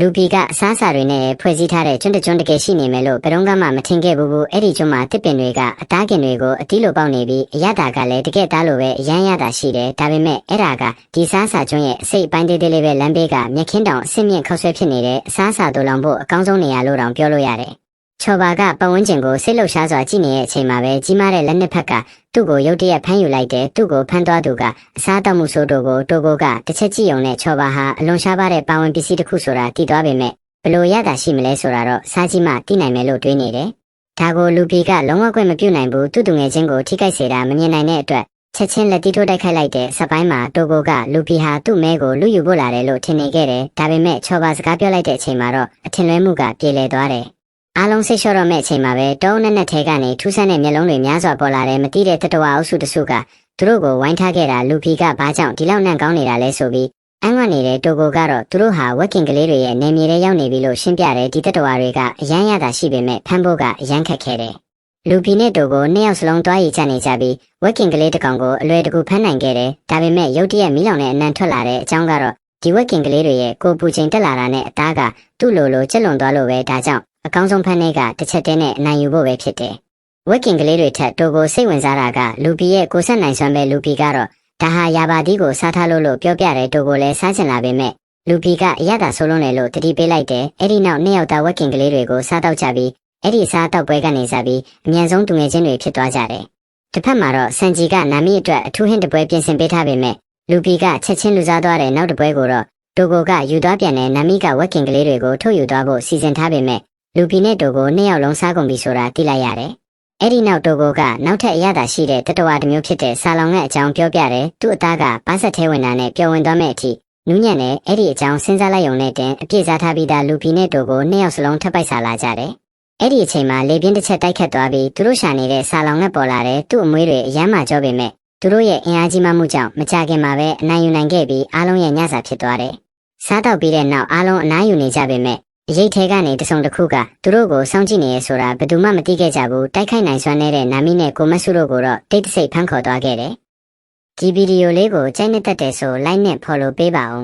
လူပီကအစားအစာတွေနဲ့ဖွဲ့စည်းထားတဲ့ကျွန်းတကျွန်းတကယ်ရှိနေမယ်လို့ဘယ်တော့မှမထင်ခဲ့ဘူးအဲ့ဒီကျွန်းမှာတစ်ပင်တွေကအသားကင်တွေကိုအတီးလိုပေါက်နေပြီးအရသာကလည်းတကယ်သားလိုပဲအရန်ရတာရှိတယ်ဒါပေမဲ့အဲ့ဒါကဒီစားစာကျွန်းရဲ့အစိတ်အပိုင်းသေးသေးလေးပဲလမ်းဘေးကမြက်ခင်းတောင်အဆင့်မြင့်ခောက်ဆွဲဖြစ်နေတဲ့အစားအစာတူလောင်ဖို့အကောင်းဆုံးနေရာလို့တောင်ပြောလို့ရတယ်ချော်ပါကပတ်ဝန်းကျင်ကိုစိတ်လှုပ်ရှားစွာကြည့်နေတဲ့အချိန်မှာပဲကြီးမားတဲ့လက်နှစ်ဖက်ကသူ့ကိုရုတ်တရက်ဖမ်းယူလိုက်တယ်သူ့ကိုဖမ်းသွားသူကအစားတောက်မှုဆိုးတိုကိုတိုကိုကတစ်ချက်ကြည့်ုံနဲ့ချော်ပါဟာအလွန်ရှားပါတဲ့ပါဝင်ပစ္စည်းတစ်ခုဆိုတာသိသွားပေမဲ့ဘလို့ရတာရှိမလဲဆိုတာတော့စားကြည့်မှသိနိုင်မယ်လို့တွေးနေတယ်ဒါကိုလူပီကလုံးဝခွင့်မပြုနိုင်ဘူးသူ့သူငယ်ချင်းကိုထိခိုက်စေတာမမြင်နိုင်တဲ့အတွက်ချက်ချင်းလက်တီးထိုးတိုက်ခိုက်လိုက်တဲ့စပိုင်းမှာတိုကိုကလူပီဟာသူ့မဲကိုလူယူဖို့လာတယ်လို့ထင်နေခဲ့တယ်ဒါပေမဲ့ချော်ပါစကားပြောလိုက်တဲ့အချိန်မှာတော့အထင်လွဲမှုကပြေလည်သွားတယ်အားလုံးစိတ်လျှော့တော့မဲ့အချိန်မှာပဲတုံးနဲ့ထဲကနေထူးဆန်းတဲ့မျက်လုံးတွေများစွာပေါ်လာတဲ့မတိတဲ့တတဝါအုပ်စုတစုကသူတို့ကိုဝိုင်းထားခဲ့တာလူပီကဘာကြောင့်ဒီလောက်နှံ့ကောင်းနေတာလဲဆိုပြီးအန်ကနေနေတဲ့တိုကိုကတော့သူတို့ဟာဝက်ကင်ကလေးတွေရဲ့နေမြေထဲရောက်နေပြီလို့ရှင်းပြတယ်ဒီတတဝါတွေကအရန်ရတာရှိပေမဲ့ဖမ်းဖို့ကအရန်ခက်ခဲတယ်လူပီနဲ့တိုကိုနှစ်ယောက်စလုံးတွားရည်ချနေကြပြီးဝက်ကင်ကလေးတစ်ကောင်ကိုအလွယ်တကူဖမ်းနိုင်ခဲ့တယ်ဒါပေမဲ့ရုတ်တရက်မီးလောင်တဲ့အနံထွက်လာတဲ့အကြောင်းကတော့ဒီဝက်ကင်ကလေးတွေရဲ့ကိုပူချိန်တက်လာတာနဲ့အသားကသူ့လိုကျက်လွန်သွားလို့ပဲဒါကြောင့်အကောင်းဆုံးဖမ်းတဲ့ကတစ်ချက်တည်းနဲ့အနိုင်ယူဖို့ပဲဖြစ်တယ်ဝက်ကင်ကလေးတွေထက်တိုကိုစိတ်ဝင်စားတာကလူပီရဲ့ကိုဆက်နိုင်စွမ်းပဲလူပီကတော့ဒါဟာယာပါတီကိုစားထားလို့ပြောပြတဲ့တိုကိုလည်းစားချင်လာပေမဲ့လူပီကအရသာဆိုးလုံးတယ်လို့တတိပေးလိုက်တယ်အဲ့ဒီနောက်နှစ်ယောက်သားဝက်ကင်ကလေးတွေကိုစားတော့ကြပြီးအဲ့ဒီစားတော့ပွဲကနေစားပြီးအမြန်ဆုံးသူငယ်ချင်းတွေဖြစ်သွားကြတယ်တစ်ဖက်မှာတော့ဆန်ဂျီကနာမီအတွက်အထူးဟင်းတပွဲပြင်ဆင်ပေးထားပေမဲ့လူပီကချက်ချင်းလူစားသွားတဲ့နောက်တပွဲကိုတော့တိုကိုကယူသွားပြန်တဲ့နာမီကဝက်ကင်ကလေးတွေကိုထုတ်ယူသွားဖို့စီစဉ်ထားပေမဲ့လူပီနဲ့တိုကိုနှစ်ယောက်လုံးစားကုန်ပြီဆိုတာသိလိုက်ရတယ်အဲ့ဒီနောက်တိုကိုကနောက်ထပ်အရသာရှိတဲ့တတဝါတစ်မျိုးဖြစ်တဲ့ဆာလောင်ရဲ့အကြောင်းပြောပြတယ်သူ့အသားကပါးဆက်ထဲဝင်တာနဲ့ပျော်ဝင်သွားမဲ့အထိနူးညံ့တဲ့အဲ့ဒီအကြောင်းစဉ်းစားလိုက်ုံနဲ့တင်အပြည့်စားထားပြီးသားလူပီနဲ့တိုကိုနှစ်ယောက်စလုံးထပ်ပိုက်စားလာကြတယ်အဲ့ဒီအချိန်မှာလေပြင်းတစ်ချက်တိုက်ခတ်သွားပြီးသူတို့ရှာနေတဲ့ဆာလောင်နဲ့ပေါ်လာတဲ့သူ့အမွေးတွေအယမ်းမှကြောပေမဲ့သူတို့ရဲ့အင်အားကြီးမှမှုကြောင့်မကြခင်မှာပဲအနိုင်ယူနိုင်ခဲ့ပြီးအားလုံးရဲ့ညစာဖြစ်သွားတယ်စားတော့ပြီးတဲ့နောက်အားလုံးအနားယူနေကြပေမဲ့အရေးထဲကနေတစုံတစ်ခုကသူတို့ကိုစောင့်ကြည့်နေရဆိုတာဘယ်သူမှမသိခဲ့ကြဘူးတိုက်ခိုက်နိုင်စွမ်းနေတဲ့နာမီနဲ့ကိုမဆုတို့ကိုတော့တိတ်တဆိတ်ဖမ်းခေါ်သွားခဲ့တယ်ဒီဗီဒီယိုလေးကိုကြိုက်နေတတ်တယ်ဆို like နဲ့ follow ပေးပါဦး